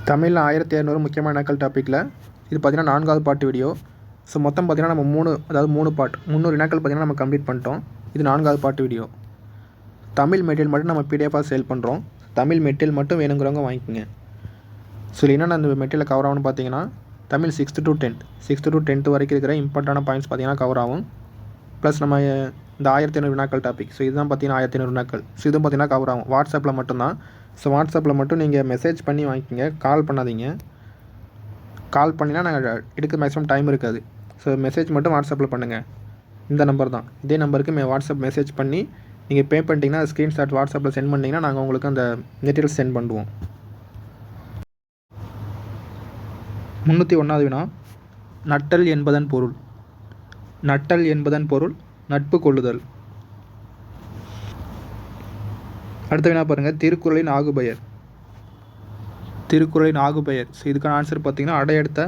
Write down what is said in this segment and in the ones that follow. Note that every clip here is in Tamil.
தமிழில் 1200 முக்கியமான இனக்கள் டாப்பிக்கில் இது பார்த்திங்கன்னா 4வது பார்ட் வீடியோ. ஸோ மொத்தம் பார்த்திங்கன்னா நம்ம 3 பார்ட் 300 இனக்கள் பார்த்திங்கன்னா நம்ம கம்ப்ளீட் பண்ணிட்டோம். இது 4வது பார்ட் வீடியோ. தமிழ் மெட்டீரியல் மட்டும் நம்ம பிடிஎஃபாக சேல் பண்ணுறோம். தமிழ் மெட்டீரியல் மட்டும் வேணுங்கிறவங்க வாங்கிக்கோங்க. ஸோ என்னென்ன அந்த மெட்டீரியல் கவர் ஆகும்னு பார்த்தீங்கன்னா தமிழ் 6th to 10th வரைக்கும் இருக்கிற இம்பார்ட்டான பாயிண்ட்ஸ் பார்த்திங்கன்னா கவர் ஆகும். ப்ளஸ் நம்ம இந்த 1500 வினாக்கள் டாபிக். ஸோ இதுதான் பார்த்தீங்கன்னா 1500 வினாக்கள். ஸோ இதுவும் பார்த்தீங்கன்னா கவர் ஆகும். வாட்ஸ்அப்பில் மட்டும்தான். ஸோ வாட்ஸ்அப்பில் மட்டும் நீங்கள் மெசேஜ் பண்ணி வாங்கிக்கோங்க, கால் பண்ணாதீங்க. கால் பண்ணினா நாங்கள் எடுக்க மேக்ஸிமம் டைம் இருக்காது. ஸோ மெசேஜ் மட்டும் வாட்ஸ்அப்பில் பண்ணுங்கள். இந்த நம்பர் தான், இதே நம்பருக்கு வாட்ஸ்அப் மெசேஜ் பண்ணி நீங்கள் பே பண்ணிட்டீங்கன்னா ஸ்க்ரீன்ஷாட் வாட்ஸ்அப்பில் சென்ட் பண்ணிங்கன்னா நாங்கள் உங்களுக்கு அந்த மெட்டீரியல் சென்ட் பண்ணுவோம். 301வது வினா, நட்டல் என்பதன் பொருள். நட்டல் என்பதன் பொருள் நட்பு கொள்ளுதல். அடுத்த வினா பாருங்கள், திருக்குறளின் ஆகுபெயர். திருக்குறளின் ஆகுபெயர். ஸோ இதுக்கான ஆன்சர் பார்த்தீங்கன்னா அடையெடுத்த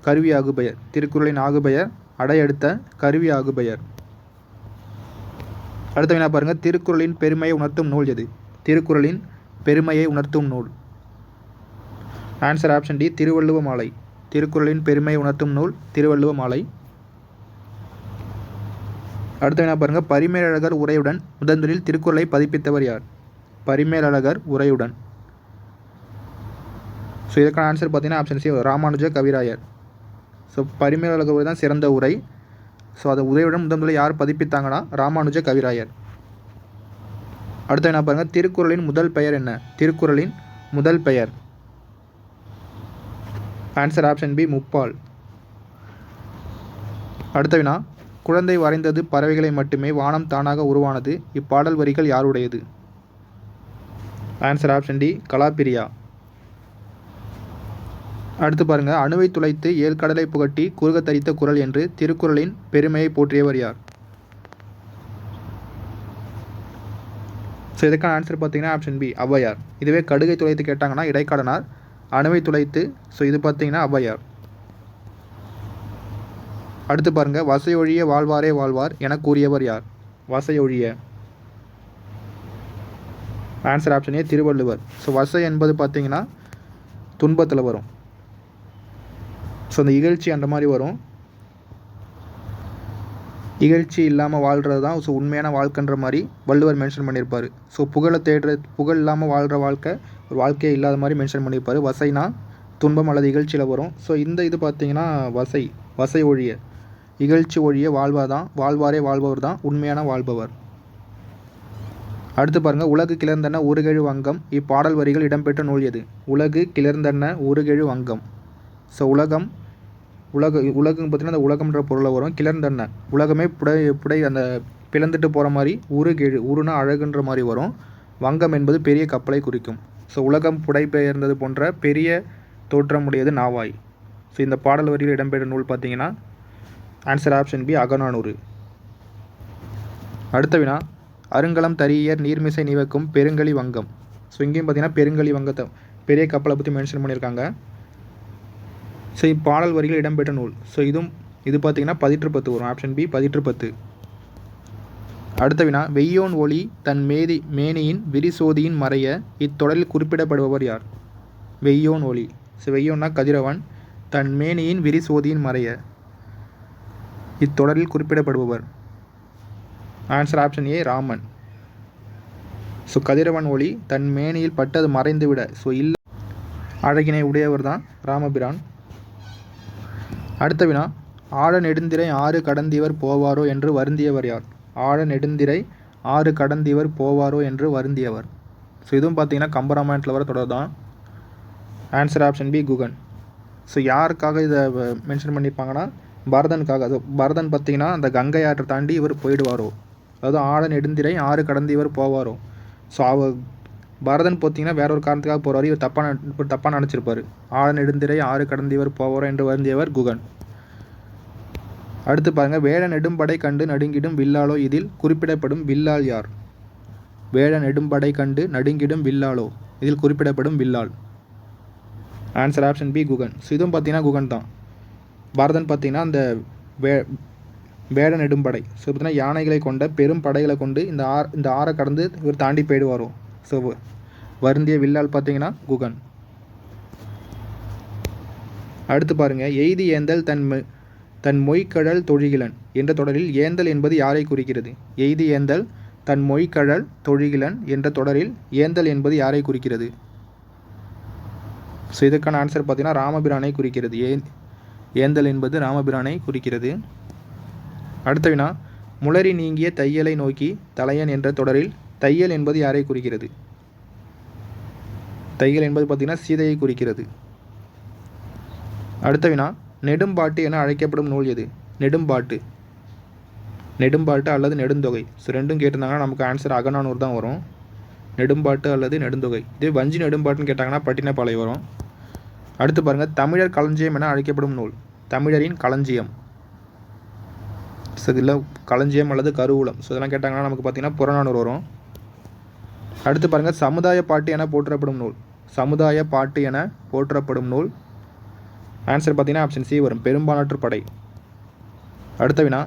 கருவி ஆகுபெயர். திருக்குறளின் ஆகுபெயர் அடையெடுத்த கருவி ஆகுபெயர். அடுத்த வினா பாருங்கள், திருக்குறளின் பெருமையை உணர்த்தும் நூல் எது? திருக்குறளின் பெருமையை உணர்த்தும் நூல். ஆன்சர் ஆப்ஷன் டி, திருவள்ளுவ மாலை. திருக்குறளின் பெருமையை உணர்த்தும் நூல் திருவள்ளுவ மாலை. அடுத்த வினா பாருங்கள், பரிமேலழகர் உரையுடன் முதன்முதலில் திருக்குறளை பதிப்பித்தவர் யார்? பரிமேலழகர் உரையுடன். ஸோ இதுக்கான ஆன்சர் பார்த்தீங்கன்னா ஆப்ஷன் சி, ராமானுஜ கவிராயர். ஸோ பரிமேலழகர் உரை தான் சிறந்த உரை. ஸோ அதை உரையுடன் முதன்முதலில் யார் பதிப்பித்தாங்கன்னா ராமானுஜ கவிராயர். அடுத்த வினா பாருங்கள், திருக்குறளின் முதல் பெயர் என்ன? திருக்குறளின் முதல் பெயர். Answer option B, Muppal. அடுத்த வினா, குழந்தை வரைந்தது பறவைகளை மட்டுமே, வானம் தானாக உருவானது. இப்பாடல் வரிகள் யாருடையது? Answer option D, Kalapriya. அடுத்து பாருங்கள், அணுவை துளைத்து 7 கடலை புகட்டி குறுக தரித்த குறள் என்று திருக்குறளின் பெருமையை போற்றியவர் யார்? ஸோ இதுக்கான ஆன்சர் பார்த்தீங்கன்னா ஆப்ஷன் பி, ஔவையார். இதுவே கடுகை துளைத்து கேட்டாங்கன்னா இடைக்காடனார். அணுவை துளைத்து, ஸோ இது பார்த்தீங்கன்னா ஔவையார். அடுத்து பாருங்கள், வசையொழிய வாழ்வாரே வாழ்வார் என கூறியவர் யார்? வசையொழிய. Answer option A, Thiruvalluvar. So வசை என்பது பார்த்தீங்கன்னா துன்பத்தில் வரும். ஸோ அந்த இகழ்ச்சி அந்த மாதிரி வரும். இகழ்ச்சி இல்லாமல் வாழ்கிறது தான் ஸோ உண்மையான வாழ்க்கைன்ற மாதிரி வள்ளுவர் மென்ஷன் பண்ணியிருப்பார். ஸோ புகழ் இல்லாமல் வாழ்கிற வாழ்க்கை ஒரு வாழ்க்கையே இல்லாத மாதிரி மென்ஷன் பண்ணியிருப்பார். வசைனா துன்பம் அல்லது இகழ்ச்சியில் வரும். ஸோ இந்த இது பார்த்தீங்கன்னா வசை ஒழிய, இகழ்ச்சி ஒழிய வாழ்வார் தான், வாழ்வாரே வாழ்பவர் தான் உண்மையான வாழ்பவர். அடுத்து பாருங்கள், உலகு கிளர்ந்தன உருகெழு வங்கம். இப்பாடல் வரிகள் இடம்பெற்ற நூல் எது? உலகு கிளர்ந்தன உருகெழு வங்கம். ஸோ உலகம் பார்த்தீங்கன்னா அந்த உலகம்ன்ற பொருளை வரும். கிளர்ந்தன உலகமே புடை அந்த பிளந்துட்டு போகிற மாதிரி, உருகெழு உருனா அழகுன்ற மாதிரி வரும். வங்கம் என்பது பெரிய கப்பலை குறிக்கும். ஸோ உலகம் புடைபெயர்ந்தது போன்ற பெரிய தோற்றமுடையது நாவாய். ஸோ இந்த பாடல் வரியில் இடம்பெற்ற நூல் பார்த்தீங்கன்னா ஆன்சர் ஆப்ஷன் பி, அகநானூறு. அடுத்த வினா, அருங்கலம் தரியர் நீர்மிசை நிவக்கும் பெருங்கலி வங்கம். ஸோ இங்கேயும் பார்த்தீங்கன்னா பெருங்கலி வங்கத்தை பெரிய கப்பலை பற்றி மென்ஷன் பண்ணியிருக்காங்க. ஸோ இப்பாடல் வரிகள் இடம்பெற்ற நூல். ஸோ இது பார்த்தீங்கன்னா 10 வரும். Option B, 10. அடுத்த வினா, வெய்யோன் ஒளி தன் மேனியின் விரிசோதியின் மறைய இத்தொடரில் குறிப்பிடப்படுபவர் யார்? வெய்யோன் ஒளி. ஸோ வெய்யோன்னா கதிரவன், தன் மேனியின் விரிசோதியின் மறைய இத்தொடரில் குறிப்பிடப்படுபவர். Answer option A, Raman. So கதிரவன் ஒளி தன் மேனியில் பட்டது மறைந்து விட ஸோ அழகினை உடையவர் தான் ராமபிரான். அடுத்த வினா, ஆழ நெடுந்திரை 6 கடந்திவர் போவாரோ என்று வருந்தியவர் யார்? ஆழ நெடுந்திரை 6 கடந்திவர் போவாரோ என்று வருந்தியவர். ஸோ இதுவும் பார்த்தீங்கன்னா கம்பராமாயணத்தில் வர தொடர் தான். Answer option B, Guhan. So யாருக்காக இதை மென்ஷன் பண்ணியிருப்பாங்கன்னா பரதனுக்காக. அது பரதன் பார்த்தீங்கன்னா அந்த கங்கை ஆற்றை தாண்டி இவர் போயிடுவாரோ, அதாவது ஆழ நெடுந்திரை 6 கடந்திவர் போவாரோ. ஸோ பரதன் பார்த்தீங்கன்னா வேற ஒரு காரணத்துக்காக போகிறார், இவர் தப்பாக நினச்சிருப்பார். ஆழ நெடுந்திரை 6 கடந்திவர் போவாரோ என்று வருந்தியவர் குகன். அடுத்து பாருங்கள், வேழ நெடும்படை கண்டு நடுங்கிடும் வில்லாளோ இதில் குறிப்பிடப்படும் வில்லாள் யார்? வேழ நெடும்படை கண்டு நடுங்கிடும் வில்லாளோ இதில் குறிப்பிடப்படும் வில்லாள். Answer option B, Guhan. So இதுவும் பார்த்தீங்கன்னா குகன் தான். பரதன் பார்த்தீங்கன்னா அந்த வேழ நெடும்படை, ஸோ பார்த்தீங்கன்னா யானைகளை கொண்ட பெரும் படைகளை கொண்டு இந்த ஆறை கடந்து இவர் தாண்டி போயிடுவாரோ. ஸோ வருந்திய வில்லால் பார்த்தீங்கன்னா குகன். அடுத்து பாருங்கள், எய்தி ஏந்தல் தன் மொய்கழல் தொழிகிலன் என்ற தொடரில் ஏந்தல் என்பது யாரை குறிக்கிறது? எய்தி ஏந்தல் தன் மொய்கழல் தொழிகிலன் என்ற தொடரில் ஏந்தல் என்பது யாரை குறிக்கிறது? ஸோ இதுக்கான ஆன்சர் பார்த்தீங்கன்னா ராமபிரானை குறிக்கிறது. ஏந்தல் என்பது ராமபிரானை குறிக்கிறது. அடுத்த வினா, முளரி நீங்கிய தையலை நோக்கி தலையன் என்ற தொடரில் தையல் என்பது யாரை குறிக்கிறது? தையல் என்பது பார்த்தீங்கன்னா சீதையை குறிக்கிறது. அடுத்த வினா, நெடும்பாட்டு என அழைக்கப்படும் நூல் எது? நெடும்பாட்டு அல்லது நெடுந்தொகை. ஸோ ரெண்டும் கேட்டிருந்தாங்கன்னா நமக்கு ஆன்சர் அகநானூறு தான் வரும். நெடும்பாட்டு அல்லது நெடுந்தொகை. இதே வஞ்சி நெடும்பாட்டுன்னு கேட்டாங்கன்னா பட்டினப்பாலை வரும். அடுத்து பாருங்கள், தமிழர் களஞ்சியம் என அழைக்கப்படும் நூல். தமிழரின் களஞ்சியம். ஸோ இதில் களஞ்சியம் அல்லது கருவூலம். ஸோ இதெல்லாம் கேட்டாங்கன்னா நமக்கு பார்த்திங்கன்னா புறநானூறு வரும். அடுத்து பாருங்கள், சமுதாய பாட்டு என போற்றப்படும் நூல். சமுதாய பாட்டு என போற்றப்படும் நூல். ஆன்சர் பார்த்தீங்கன்னா ஆப்ஷன் சி வரும், பெரும்பாலாற்று படை. அடுத்த வினா,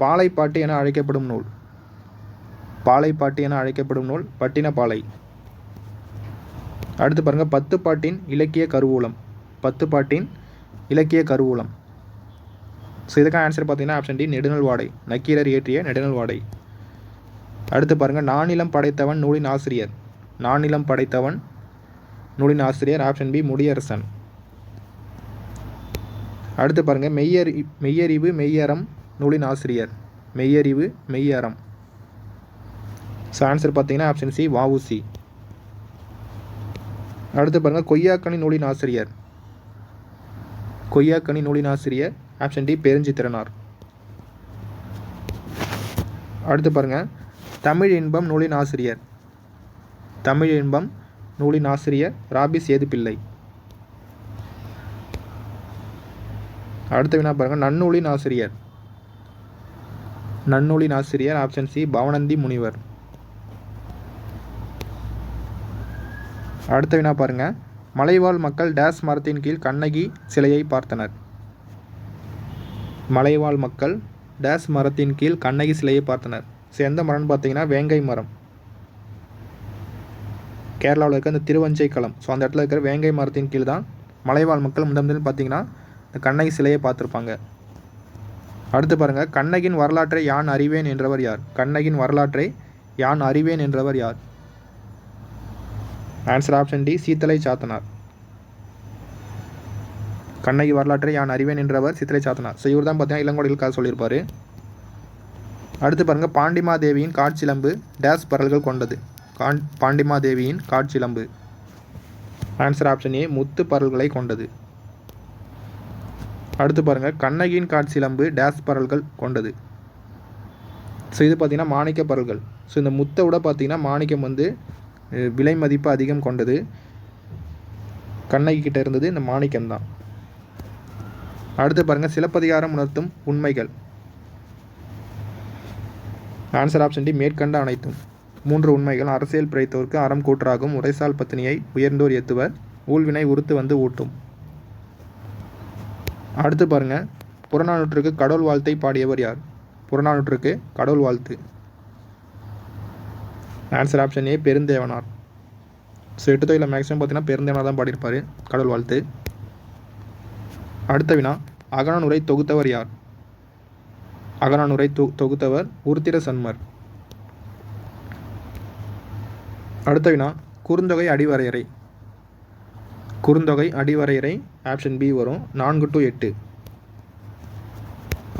பாலைப்பாட்டு என அழைக்கப்படும் நூல். பாலைப்பாட்டு என அழைக்கப்படும் நூல் பட்டினப்பாலை. அடுத்து பாருங்கள், 10 பாட்டின் இலக்கிய கருவூலம். 10 பாட்டின் இலக்கிய கருவூலம். ஸோ இதுக்கான ஆன்சர் பார்த்தீங்கன்னா ஆப்ஷன் டி, நெடுநல்வாடை. நக்கீரர் இயற்றிய நெடுநல்வாடை. அடுத்து பாருங்கள், நானிலம் படைத்தவன் நூலின் ஆசிரியர். நானிலம் படைத்தவன் நூலின் ஆசிரியர் ஆப்ஷன் பி, முடியரசன். அடுத்து பாருங்கள், மெய்யறிவு மெய்யறம் நூலின் ஆசிரியர். மெய்யறிவு மெய்யறம். ஸோ ஆன்சர் பார்த்தீங்கன்னா ஆப்ஷன் சி, வஉசி. அடுத்து பாருங்கள், கொய்யாக்கனி நூலின் ஆசிரியர். கொய்யாக்கனி நூலின் ஆசிரியர் ஆப்ஷன் டி, பெருஞ்சித்திரனார். அடுத்து பாருங்கள், தமிழ் இன்பம் நூலின் ஆசிரியர். தமிழ் இன்பம் நூலின் ஆசிரியர் ராபி சேதுப்பிள்ளை. அடுத்த வினா பாருங்கள், நன்னூலின் ஆசிரியர். நன்னூலின் ஆசிரியர் ஆப்ஷன் சி, பவனந்தி முனிவர். அடுத்த வினா பாருங்கள், மலைவாழ் மக்கள் டேஸ் மரத்தின் கீழ் கண்ணகி சிலையை பார்த்தனர். மலைவாழ் மக்கள் டேஸ் மரத்தின் கீழ் கண்ணகி சிலையை பார்த்தனர். ஸோ எந்த மரம்னு பார்த்தீங்கன்னா வேங்கை மரம். கேரளாவில் இருக்க அந்த திருவஞ்சை களம், ஸோ அந்த இடத்துல இருக்கிற வேங்கை மரத்தின் கீழ் தான் மலைவாழ் மக்கள் முதல் பார்த்தீங்கன்னா இந்த கண்ணகி சிலையை பார்த்துருப்பாங்க. அடுத்து பாருங்கள், கண்ணகியின் வரலாற்றை யான் அறிவேன் என்றவர் யார்? கண்ணகியின் வரலாற்றை யான் அறிவேன் என்றவர் யார்? Answer option D, Seethalai Sathanar. Kannagi வரலாற்றை யான் அறிவேன் என்றவர் சீத்தலை சாத்தனார். ஸோ இவர் தான் பார்த்தீங்கன்னா இளங்கோடிகள் கதை சொல்லியிருப்பார். அடுத்து பாருங்கள், பாண்டிமாதேவியின் காட்சிலம்பு டேஸ் பரல்கள் கொண்டது. பாண்டிமாதேவியின் காட்சிலம்பு. ஆன்சர் ஆப்ஷன் ஏ, முத்து பரல்களை கொண்டது. அடுத்து பாருங்கள், கண்ணகியின் காட்சிலம்பு டேஸ் பரல்கள் கொண்டது. ஸோ இது பார்த்திங்கன்னா மாணிக்க பரல்கள். ஸோ இந்த முத்தை விட பார்த்திங்கன்னா மாணிக்கம் வந்து விலை மதிப்பு அதிகம் கொண்டது. கண்ணகி கிட்ட இருந்தது இந்த மாணிக்கம் தான். அடுத்து பாருங்கள், சிலப்பதிகாரம் உணர்த்தும் உண்மைகள். ஆன்சர் ஆப்ஷன் டி, மேற்கண்ட அனைத்தும். 3 உண்மைகள். அரசியல் பிழைத்தோருக்கு அறம் கூற்றாகும். உரைசால் பத்தினியை உயர்ந்தோர் ஏத்துவர். ஊழ்வினை உறுத்து வந்து ஊட்டும். அடுத்து பாருங்கள், புறநானூற்றுக்கு கடவுள் வாழ்த்தை பாடியவர் யார்? புறநானூற்றுக்கு கடவுள் வாழ்த்து. ஆன்சர் ஆப்ஷன் ஏ, பெருந்தேவனார். ஸோ 8 தொகையில் மேக்ஸிமம் பார்த்தீங்கன்னா பெருந்தேவனார் தான் பாடியிருப்பார் கடவுள் வாழ்த்து. அடுத்த வினா, அகநானூரை தொகுத்தவர் யார்? அகநானூரை தொகுத்தவர் உருத்திர சன்மர். அடுத்த வினா, குறுந்தொகை அடிவரையறை. குறுந்தொகை அடிவரையறை ஆப்ஷன் பி வரும், 4 to 8.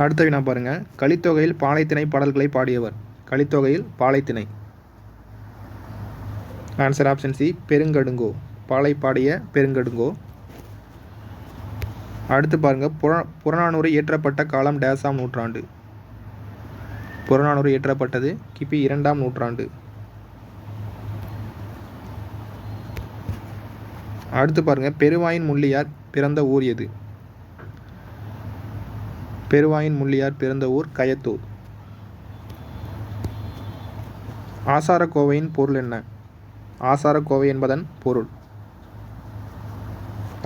அடுத்த வினா பாருங்கள், கலித்தொகையில் பாலைத்திணை பாடல்களை பாடியவர். கலித்தொகையில் பாலைத்திணை. Answer option C, Perunkadunko. பாலை பாடிய பெருங்கடுங்கோ. அடுத்து பாருங்கள், புறநானூறு இயற்றப்பட்ட காலம் டேஸாம் நூற்றாண்டு. புறநானூறு இயற்றப்பட்டது கிபி 2ஆம் நூற்றாண்டு. அடுத்து பாருங்கள், பெருவாயின் முள்ளியார் பிறந்த ஊர் எது? பெருவாயின் முள்ளியார் பிறந்த ஊர் கயத்தூர். ஆசாரக்கோவையின் பொருள் என்ன? ஆசாரக்கோவை என்பதன் பொருள்.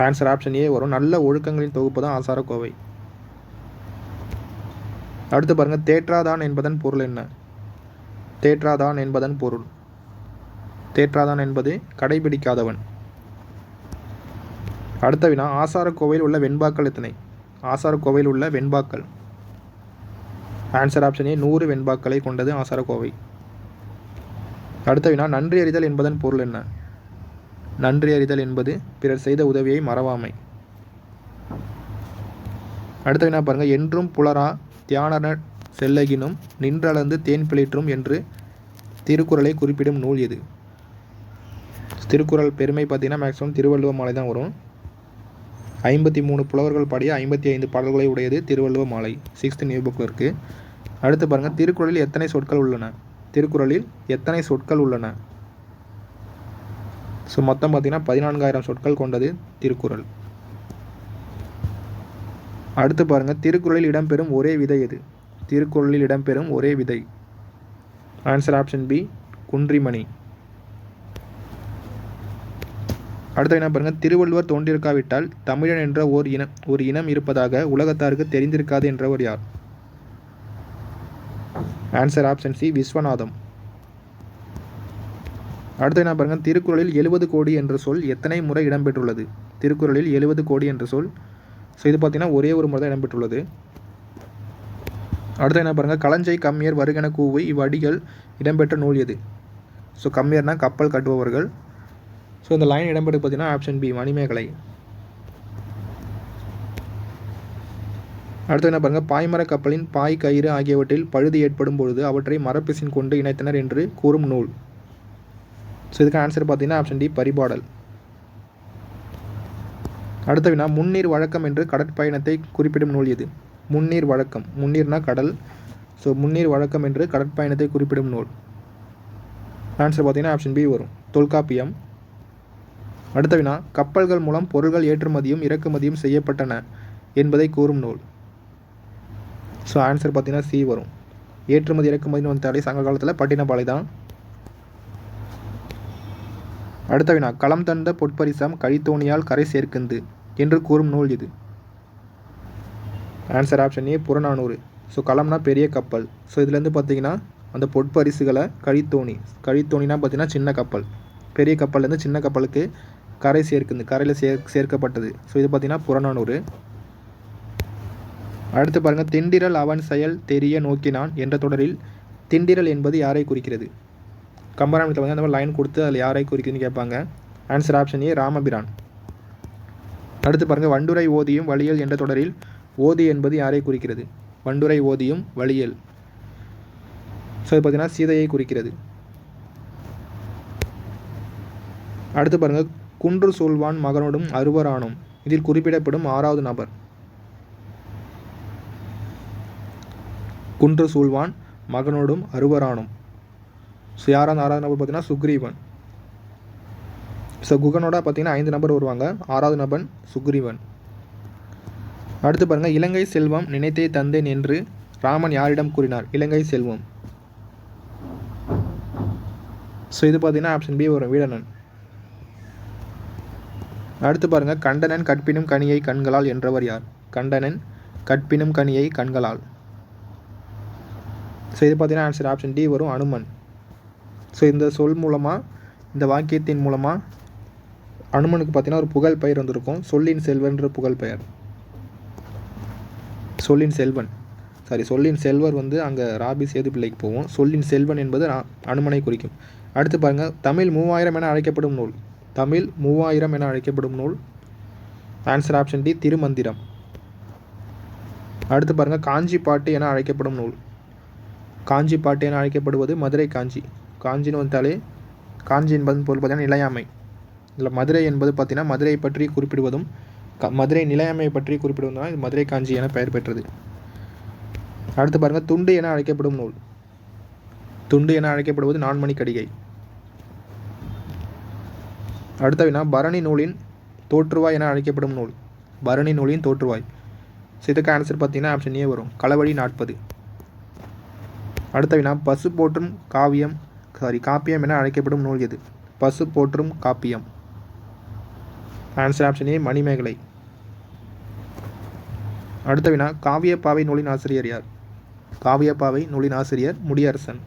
ஆன்சர் ஆப்ஷன் ஏ வரும், நல்ல ஒழுக்கங்களின் தொகுப்பு தான் ஆசாரக்கோவை. அடுத்து பாருங்கள், தேற்றாதான் என்பதன் பொருள் என்ன? தேற்றாதான் என்பதன் பொருள். தேற்றாதான் என்பது கடைபிடிக்காதவன். அடுத்த வினா, ஆசாரக்கோவையில் உள்ள வெண்பாக்கள் எத்தனை? ஆசாரக்கோவையில் உள்ள வெண்பாக்கள். ஆன்சர் ஆப்ஷன் ஏ 100 வெண்பாக்களை கொண்டது ஆசாரக்கோவை. அடுத்த வினா, நன்றி அறிதல் என்பதன் பொருள் என்ன? நன்றி அறிதல் என்பது பிறர் செய்த உதவியை மறவாமை. அடுத்த வினா பாருங்கள், என்றும் புலரா தியானர செல்லகினும் நின்றளந்து தேன் பிளிற்றும் என்று திருக்குறளை குறிப்பிடும் நூல் எது? திருக்குறள் பெருமை பார்த்தீங்கன்னா மேக்ஸிமம் திருவள்ளுவ மாலை தான் வரும். 53 புலவர்கள் பாடிய 55 பாடல்களை உடையது திருவள்ளுவ மாலை. 6th நியூ புக்கில் இருக்குது. அடுத்து பாருங்கள், திருக்குறளில் எத்தனை சொற்கள் உள்ளன? திருக்குறளில் எத்தனை சொற்கள் உள்ளன? ஸோ மொத்தம் பார்த்தீங்கன்னா 14,000 சொற்கள் கொண்டது திருக்குறள். அடுத்து பாருங்கள், திருக்குறளில் இடம்பெறும் ஒரே விதை எது? திருக்குறளில் இடம்பெறும் ஒரே விதை. ஆன்சர் ஆப்ஷன் பி, குன்றிமணி. அடுத்த என்ன பாருங்கள், திருவள்ளுவர் தோன்றிருக்காவிட்டால் தமிழன் என்ற ஒரு இனம் இருப்பதாக உலகத்தாருக்கு தெரிந்திருக்காது என்றவர் யார்? Answer option C, Viswanatham. அடுத்து என்ன பாருங்கள், திருக்குறளில் 70 கோடி என்ற சொல் எத்தனை முறை இடம்பெற்றுள்ளது? திருக்குறளில் 70 கோடி என்ற சொல், ஸோ இது பார்த்தீங்கன்னா ஒரே ஒரு முறை தான் இடம்பெற்றுள்ளது. அடுத்து என்ன பாருங்கள், களஞ்சை கம்மியர் வருகென கூவி இவ்வடிகள் இடம்பெற்ற நூல் எது? ஸோ கம்மியர்னா கப்பல் கட்டுபவர்கள். ஸோ இந்த லைன் இடம்பெற்று பார்த்தீங்கன்னா ஆப்ஷன் பி, மணிமேகலை. அடுத்து என்ன பாருங்கள், பாய்மர கப்பலின் பாய் கயிறு ஆகியவற்றில் பழுது ஏற்படும் பொழுது அவற்றை மரப்பிசின் கொண்டு இணைத்தனர் என்று கூறும் நூல். ஸோ இதுக்கு ஆன்சர் பார்த்தீங்கன்னா ஆப்ஷன் டி, பரிபாடல். அடுத்த வினா, முன்னீர் வழக்கம் என்று கடற்பயணத்தை குறிப்பிடும் நூல் எது? முன்னீர் வழக்கம், முன்னீர்னா கடல். ஸோ முன்னீர் வழக்கம் என்று கடற்பயணத்தை குறிப்பிடும் நூல். ஆன்சர் பார்த்தீங்கன்னா ஆப்ஷன் பி வரும், தொல்காப்பியம். அடுத்த வினா, கப்பல்கள் மூலம் பொருள்கள் ஏற்றுமதியும் இறக்குமதியும் செய்யப்பட்டன என்பதை கூறும் நூல். ஸோ ஆன்சர் பார்த்தீங்கன்னா சி வரும், ஏற்றுமதி இறக்குமதினு வந்தாலே சங்க காலத்தில் பட்டினப்பாலை தான். அடுத்த வினா, களம் தந்த பொற்பரிசம் கழித்தோணியால் கரை சேர்க்குந்து என்று கூறும் நூல் இது? Answer option A, Purananuru. So களம்னா பெரிய கப்பல். ஸோ இதுலேருந்து பார்த்தீங்கன்னா அந்த பொற்பரிசுகளை கழித்தோணினா பார்த்தீங்கன்னா சின்ன கப்பல், பெரிய கப்பல்லேருந்து சின்ன கப்பலுக்கு கரை சேர்க்குந்து, கரையில் சேர்க்கப்பட்டது. ஸோ இது பார்த்தீங்கன்னா புறநானூறு. அடுத்து பாருங்கள், திண்டிரல் அவன் செயல் தெரிய நோக்கினான் என்ற தொடரில் திண்டிரல் என்பது யாரை குறிக்கிறது? கம்பராமாயணத்தில் வந்து அந்த மாதிரி லைன் கொடுத்து அதில் யாரை குறிக்குதுன்னு கேட்பாங்க. ஆன்சர் ஆப்ஷன் ஏ, ராமபிரான். அடுத்து பாருங்கள், வண்டுரை ஓதியும் வழியல் என்ற தொடரில் ஓதி என்பது யாரை குறிக்கிறது? வண்டுரை ஓதியும் வழியல், ஸோ இது பார்த்தீங்கன்னா சீதையை குறிக்கிறது. அடுத்து பாருங்கள், குன்று சூழ்வான் மகனோடும் அறுவரானும் இதில் குறிப்பிடப்படும் 6வது நபர். குன்று சூழ்வான் மகனோடும் அறுவரானும், ஸோ யாராவது 6வது நபர் பார்த்தீங்கன்னா சுக்ரீவன். ஸோ குகனோட பார்த்தீங்கன்னா 5 நபர் வருவாங்க, 6வது நபன் சுக்ரீவன். அடுத்து பாருங்கள், இலங்கை செல்வம் நினைத்தே தந்தேன் என்று ராமன் யாரிடம் கூறினார்? இலங்கை செல்வம். ஸோ இது பார்த்தீங்கன்னா ஆப்ஷன் பி வரும், வீடனன். அடுத்து பாருங்கள், கண்டனன் கற்பினும் கனியை கண்களால் என்றவர் யார்? கண்டனன் கற்பினும் கனியை கண்களால். ஸோ இது பார்த்தீங்கன்னா ஆன்சர் ஆப்ஷன் டி வரும், அனுமன். ஸோ இந்த சொல் மூலமாக, இந்த வாக்கியத்தின் மூலமாக அனுமனுக்கு பார்த்தீங்கன்னா ஒரு புகழ் பெயர் வந்திருக்கும், சொல்லின் செல்வன்ற புகழ் பெயர். சொல்லின் செல்வர் வந்து அங்கே ராபி சேது பிள்ளைக்கு போவோம். சொல்லின் செல்வன் என்பது அனுமனை குறிக்கும். அடுத்து பாருங்கள், தமிழ் 3000 என அழைக்கப்படும் நூல். தமிழ் 3000 என அழைக்கப்படும் நூல். Answer option D, Thirumanthiram. அடுத்து பாருங்கள், காஞ்சி பாட்டு என அழைக்கப்படும் நூல். காஞ்சி பாட்டு என அழைக்கப்படுவது மதுரை காஞ்சி. காஞ்சின்னு வந்தாலே காஞ்சி என்பது பொருள் பார்த்தீங்கன்னா நிலையாமை. இதில் மதுரை என்பது பார்த்தீங்கன்னா மதுரையை பற்றி குறிப்பிடுவதும் மதுரை நிலையாமையை பற்றி குறிப்பிடுவதும் தான் இது மதுரை காஞ்சி என பெயர் பெற்றது. அடுத்து பாருங்கள், துண்டு என அழைக்கப்படும் நூல். துண்டு என அழைக்கப்படுவது நான்மணிக்கடிகை. அடுத்த வினா, பரணி நூலின் தோற்றுவாய் என அழைக்கப்படும் நூல். பரணி நூலின் தோற்றுவாய். ஸோ இதுக்கு ஆன்சர் பார்த்தீங்கன்னா ஆப்ஷன் ஏ வரும், களவழி 40. அடுத்த வினா, பசு போற்றும் காப்பியம் என அழைக்கப்படும் நூல் எது? பசு போற்றும் காப்பியம். Answer option A, Manimekalai. அடுத்த வினா, காவியப்பாவை நூலின் ஆசிரியர் யார்? காவியப்பாவை நூலின் ஆசிரியர் முடியரசன்.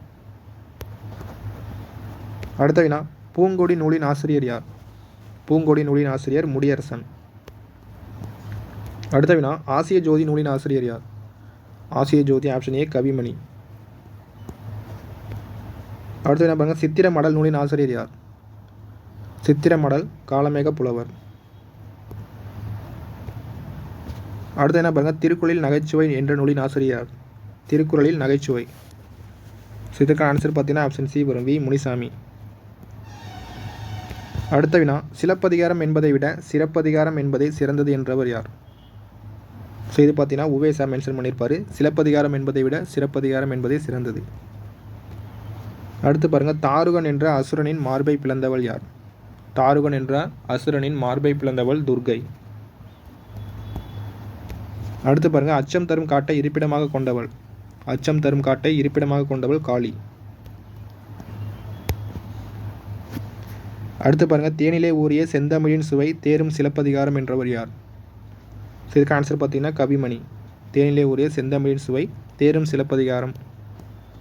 அடுத்த வினா, பூங்கொடி நூலின் ஆசிரியர் யார்? பூங்கொடி நூலின் ஆசிரியர் முடியரசன். அடுத்த வினா ஆசிய ஜோதி நூலின் ஆசிரியர் யார்? ஆசிய ஜோதி ஆப்ஷன் ஏ கவிமணி. அடுத்த வினா பாருங்கள், சித்திர மடல் நூலின் ஆசிரியர் யார்? சித்திர மடல் காளமேக புலவர். அடுத்து என்ன பாருங்கள், திருக்குறளில் நகைச்சுவை என்ற நூலின் ஆசிரியர் யார்? திருக்குறளில் நகைச்சுவை. ஸோ இதுக்கான ஆன்சர் பார்த்தீங்கன்னா ஆப்ஷன் சி வரும், வி முனிசாமி. அடுத்த வினா சிலப்பதிகாரம் என்பதை விட சிறப்பதிகாரம் என்பதே சிறந்தது என்றவர் யார்? ஸோ இது பார்த்தீங்கன்னா உவேசா மென்ஷன் பண்ணியிருப்பார், சிலப்பதிகாரம் என்பதை விட சிறப்பதிகாரம் என்பதே சிறந்தது. அடுத்து பாருங்கள், தாருகன் என்ற அசுரனின் மார்பை பிளந்தவள் யார்? தாருகன் என்ற அசுரனின் மார்பை பிளந்தவள் துர்கை. அடுத்து பாருங்கள், அச்சம் தரும் காட்டை இருப்பிடமாக கொண்டவள். அச்சம் தரும் காட்டை இருப்பிடமாக கொண்டவள் காளி. அடுத்து பாருங்கள், தேனிலே ஊறிய செந்தமிழின் சுவை தேரும் சிலப்பதிகாரம் என்றவர் யார்? ஸோ இதுக்கு ஆன்சர் பார்த்தீங்கன்னா கவிமணி. தேனிலே ஊறிய செந்தமிழின் சுவை தேரும் சிலப்பதிகாரம்.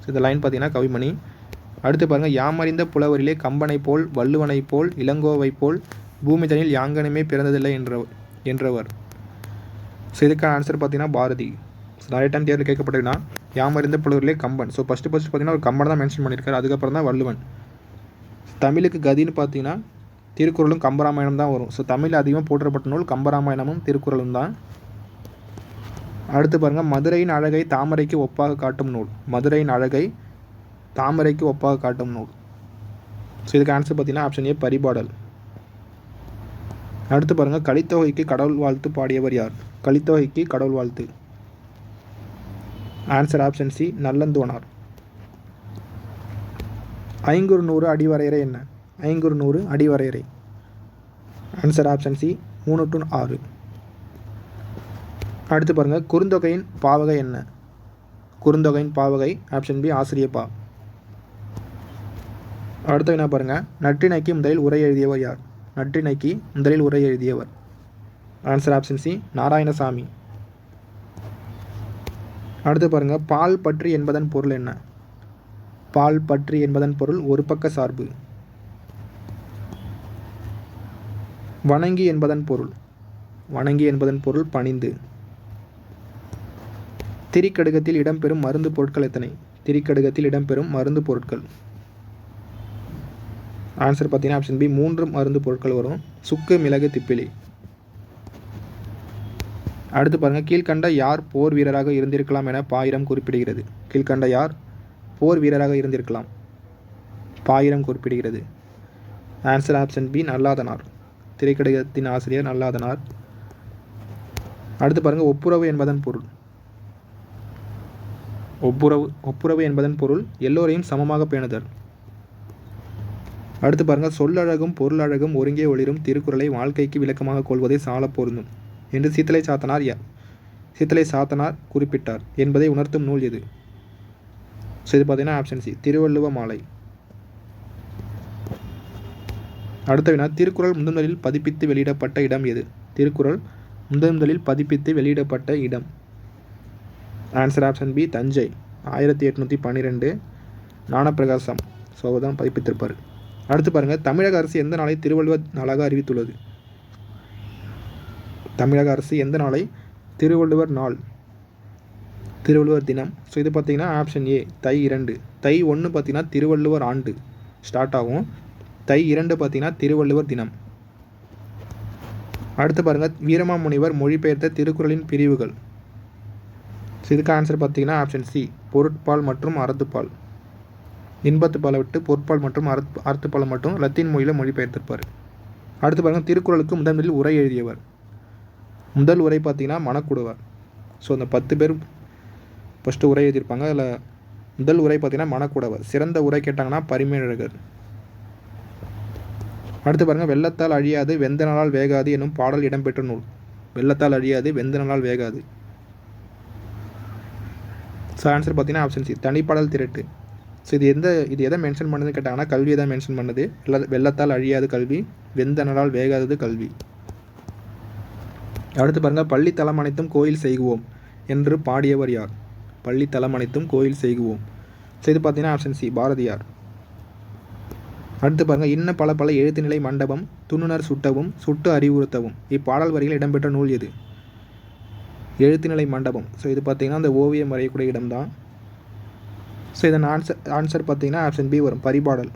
ஸோ இந்த லைன் பார்த்தீங்கன்னா கவிமணி. அடுத்து பாருங்கள், யாமறிந்த புலவரிலே கம்பனை போல் வள்ளுவனை போல் இளங்கோவை போல் பூமிதனில் யாங்கனுமே பிறந்ததில்லை என்றவர். ஸோ இதுக்கான ஆன்சர் பார்த்தீங்கன்னா பாரதி. ஸோ நிறைய டைம் தேர்வில் கேட்கப்பட்டதுன்னா யாமறிந்த புலவரிலே கம்பன். ஸோ ஃபஸ்ட்டு பார்த்தீங்கன்னா ஒரு கம்பனை தான் மென்ஷன் பண்ணியிருக்காரு, அதுக்கப்புறம் தான் வள்ளுவன். தமிழுக்கு கதின்னு பார்த்தீங்கன்னா திருக்குறளும் கம்பராமாயணம் தான் வரும். ஸோ தமிழ் அதிகமாக போற்றப்பட்ட நூல் கம்பராமாயணமும் திருக்குறளும் தான். அடுத்து பாருங்கள், மதுரையின் அழகை தாமரைக்கு ஒப்பாக காட்டும் நூல். மதுரையின் அழகை தாமரைக்கு ஒப்பாக காட்டும் நூல். ஸோ இதுக்கு ஆன்சர் பார்த்தீங்கன்னா ஆப்ஷன் ஏ பரிபாடல். அடுத்து பாருங்கள், கலித்தொகைக்கு கடவுள் வாழ்த்து பாடியவர் யார்? கலித்தொகைக்கு கடவுள் வாழ்த்து. Answer option C Nallanthuvanar. Ainkurunuru அடிவரையறை என்ன? ஐங்குறுநூறு அடிவரையறை. Answer option C 3 to 6. அடுத்து பாருங்கள், குறுந்தொகையின் பாவகை என்ன? குறுந்தொகையின் பாவகை ஆப்ஷன் பி ஆசிரியப்பா. அடுத்து என்ன பாருங்கள், நற்றிணைக்கு முதலில் உரை எழுதியவர் யார்? நற்றிணைக்கு முதலில் உரை எழுதியவர். Answer option C Narayanasamy. அடுத்து பாருங்கள், பால் பற்றி என்பதன் பொருள் என்ன? பால் பற்றி என்பதன் பொருள் ஒரு பக்க சார்பு. வணங்கி என்பதன் பொருள். வணங்கி என்பதன் பொருள் பணிந்து. திரிக்கடுகத்தில் இடம்பெறும் மருந்து பொருட்கள் எத்தனை? திரிக்கடுகத்தில் இடம்பெறும் மருந்து பொருட்கள். ஆன்சர் பார்த்தீங்கன்னா ஆப்ஷன் பி 3 மருந்து பொருட்கள் வரும், சுக்கு மிளகு திப்பிலி. அடுத்து பாருங்கள், கீழ்கண்ட யார் போர் வீரராக இருந்திருக்கலாம் என பாயிரம் குறிப்பிடுகிறது? கீழ்கண்ட யார் போர் வீரராக இருந்திருக்கலாம்? பாயிரம் குறிப்பிடுகிறது. Answer option B Nalladhanar. திரைக்கடகத்தின் ஆசிரியர் நல்லாதனார். அடுத்து பாருங்கள், ஒப்புரவு என்பதன் பொருள். ஒப்புரவு என்பதன் பொருள் எல்லோரையும் சமமாக பேணுதல். அடுத்து பாருங்கள், சொல்லழகும் பொருளழகும் ஒருங்கே ஒளிரும் திருக்குறளை வாழ்க்கைக்கு விளக்கமாக கொள்வதை சால பொருந்தும் என்று சீத்தலை சாத்தனார் குறிப்பிட்டார் என்பதை உணர்த்தும் நூல் எது? ஸோ இது பார்த்தீங்கன்னா ஆப்ஷன் சி திருவள்ளுவ மாலை. அடுத்த வினா, திருக்குறள் முதன்முதலில் பதிப்பித்து வெளியிடப்பட்ட இடம் எது? திருக்குறள் முதன்முதலில் பதிப்பித்து வெளியிடப்பட்ட இடம். Answer option B Thanjai. 1812 Gnanaprakasam so தான் பதிப்பித்திருப்பார். அடுத்து பாருங்கள், தமிழக அரசு எந்த நாளை திருவள்ளுவர் நாளாக அறிவித்துள்ளது? தமிழக அரசு எந்த நாளை திருவள்ளுவர் நாள், திருவள்ளுவர் தினம்? ஸோ இது பார்த்தீங்கன்னா ஆப்ஷன் ஏ தை 2. தை 1 பார்த்தீங்கன்னா திருவள்ளுவர் ஆண்டு ஸ்டார்ட் ஆகும், தை 2 பார்த்தீங்கன்னா திருவள்ளுவர் தினம். அடுத்து பாருங்கள், வீரமாமுனிவர் மொழிபெயர்த்த திருக்குறளின் பிரிவுகள். ஸோ இதுக்கு ஆன்சர் பார்த்தீங்கன்னா ஆப்ஷன் சி பொருட்பால் மற்றும் அறத்துப்பால். இன்பத்துப்பாலை விட்டு பொருட்பால் மற்றும் அறத்துப்பாலை மட்டும் லத்தீன் மொழியில் மொழிபெயர்த்திருப்பார். அடுத்து பாருங்கள், திருக்குறளுக்கு முதலில் உரை எழுதியவர். முதல் உரை பார்த்தீங்கன்னா மணக்குடுவர். ஸோ அந்த 10 பேர் ஃபஸ்ட்டு உரை எழுதியிருப்பாங்க, அதில் முதல் உரை பார்த்தீங்கன்னா மணக்குடவர். சிறந்த உரை கேட்டாங்கன்னா பரிமேழகர். அடுத்து பாருங்கள், வெள்ளத்தால் அழியாது வெந்த நாளால் வேகாது என்னும் பாடல் இடம்பெற்ற நூல். வெள்ளத்தால் அழியாது வெந்த நாளால் வேகாது. ஸோ ஆன்சர் பார்த்தீங்கன்னா ஆப்ஷன் சி தனிப்பாடல் திரட்டு. ஸோ இது எதை மென்ஷன் பண்ணுதுன்னு கேட்டாங்கன்னா கல்வியை தான் மென்ஷன் பண்ணுது. வெள்ளத்தால் அழியாது கல்வி, வெந்த நாளால் வேகாதது கல்வி. அடுத்து பாருங்கள், பள்ளி தலம் அனைத்தும் கோயில் செய்குவோம் என்று பாடியவர் யார்? பள்ளி தலம் அனைத்தும் கோயில் செய்குவோம். ஸோ இது பார்த்தீங்கன்னா ஆப்ஷன் சி பாரதியார். அடுத்து பாருங்கள், இன்ன பல பல எழுத்துநிலை மண்டபம் துண்ணுணர் சுட்டவும் சுட்டு அறிவுறுத்தவும் இப்பாடல் வரிகள் இடம்பெற்ற நூல் எது? எழுத்துநிலை மண்டபம். ஸோ இது பார்த்திங்கன்னா அந்த ஓவியம் வரையக்கூடிய இடம் தான். ஸோ இதன் ஆன்சர் பார்த்திங்கன்னா ஆப்ஷன் பி வரும், பரிபாடல்.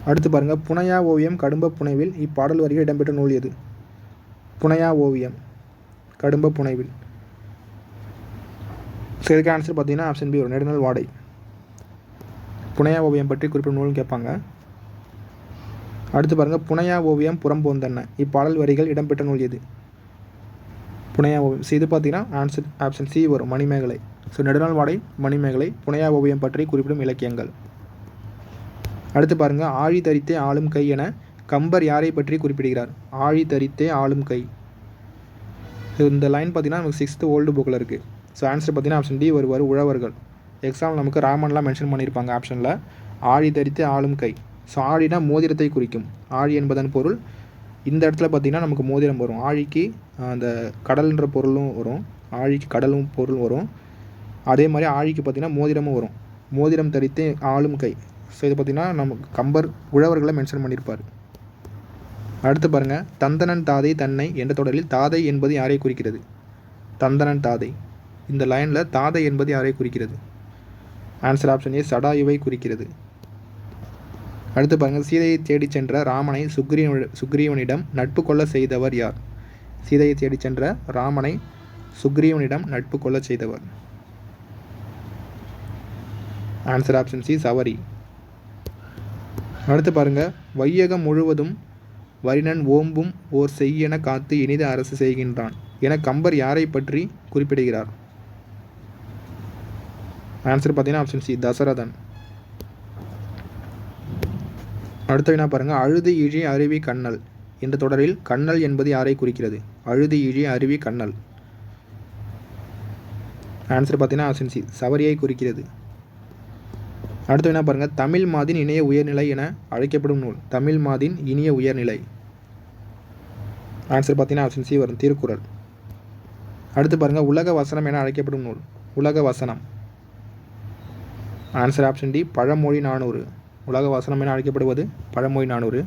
அடுத்து பாருங்கள், புனையா ஓவியம் கடும்ப புனைவில் இப்பாடல் வரிகள் இடம்பெற்ற நூல் எது? புனையா ஓவியம் கடும்ப புனைவில். ஸோ இதுக்கு ஆன்சர் பார்த்திங்கன்னா ஆப்ஷன் பி வரும், நெடுநாள் வாடை. புனையா ஓவியம் பற்றி குறிப்பிட்ட நூல்னு கேட்பாங்க. அடுத்து பாருங்கள், புனையா ஓவியம் புறம்போந்தன்ன இப்பாடல் வரிகள் இடம்பெற்ற நூல் எது? புனையா ஓவியம். ஸோ இது பார்த்திங்கன்னா ஆன்சர் ஆப்ஷன் சி வரும், மணிமேகலை. ஸோ நெடுநாள் வாடை, மணிமேகலை, புனையா ஓவியம் பற்றி குறிப்பிடும் இலக்கியங்கள். அடுத்து பாருங்கள், ஆழி தரித்தே ஆளும் கை என கம்பர் யாரை பற்றி குறிப்பிடுகிறார்? ஆழி தரித்தே ஆளும் கை. ஸோ இந்த லைன் பார்த்திங்கன்னா நமக்கு 6th ஓல்டு புக்கில் இருக்குது. ஸோ ஆன்சர் பார்த்திங்கன்னா ஆப்ஷன் டி வருவார், உழவர்கள். எக்ஸாம் நமக்கு ராமன்லாம் மென்ஷன் பண்ணியிருப்பாங்க ஆப்ஷனில். ஆழி தரித்தே ஆளும் கை. ஸோ ஆழினா மோதிரத்தை குறிக்கும். ஆழி என்பதன் பொருள். இந்த இடத்துல பார்த்திங்கன்னா நமக்கு மோதிரம் வரும். ஆழிக்கு அந்த கடல்ன்ற பொருளும் வரும், ஆழிக்கு கடலும் பொருள் வரும். அதே மாதிரி ஆழிக்கு பார்த்திங்கன்னா மோதிரமும் வரும். மோதிரம் தரித்தே ஆளும் கை. ஸோ இது பார்த்திங்கன்னா நமக்கு கம்பர் உழவர்களை மென்ஷன் பண்ணியிருப்பார். அடுத்து பாருங்கள், தந்தனன் தாதை தன்னை என்ற தொடரில் தாதை என்பது யாரை குறிக்கிறது? தந்தனன் தாதை. இந்த லைனில் தாதை என்பது யாரை குறிக்கிறது? ஆன்சர் ஆப்ஷன் ஏ, சடாயுவை குறிக்கிறது. அடுத்து பாருங்கள், சீதையை தேடி சென்ற ராமனை சுக்ரீவனிடம் நட்பு கொள்ள செய்தவர் யார்? சீதையை தேடி சென்ற ராமனை சுக்ரீவனிடம் நட்பு கொள்ள செய்தவர். Answer option C, Sabari. அடுத்து பாருங்கள், வையகம் முழுவதும் வரினன் ஓம்பும் ஓர் செய்யென காத்து இனித அரசு செய்கின்றான் என கம்பர் யாரை பற்றி குறிப்பிடுகிறார்? ஆன்சர் பார்த்தீங்கன்னா ஆப்ஷன் சி, தசரதன். அடுத்த வினா பாருங்கள், அழுது இழி அருவி கண்ணல் என்ற தொடரில் கண்ணல் என்பது யாரை குறிக்கிறது? அழுது இழி அருவி கண்ணல். ஆன்சர் பார்த்தீங்கன்னா ஆப்ஷன் சி, சவரியை குறிக்கிறது. அடுத்த வினா பாருங்கள், தமிழ் மாதின் இணைய உயர்நிலை என அழைக்கப்படும் நூல். தமிழ் மாதின் இனிய உயர்நிலை. ஆன்சர் பார்த்தீங்கன்னா ஆப்ஷன் சி வரும், திருக்குறள். அடுத்து பாருங்கள், உலக வசனம் என அழைக்கப்படும் நூல். உலக வசனம். ஆன்சர் ஆப்ஷன் டி, பழமொழி 400. உலக வசனம் என அழைக்கப்படுவது பழமொழி 400.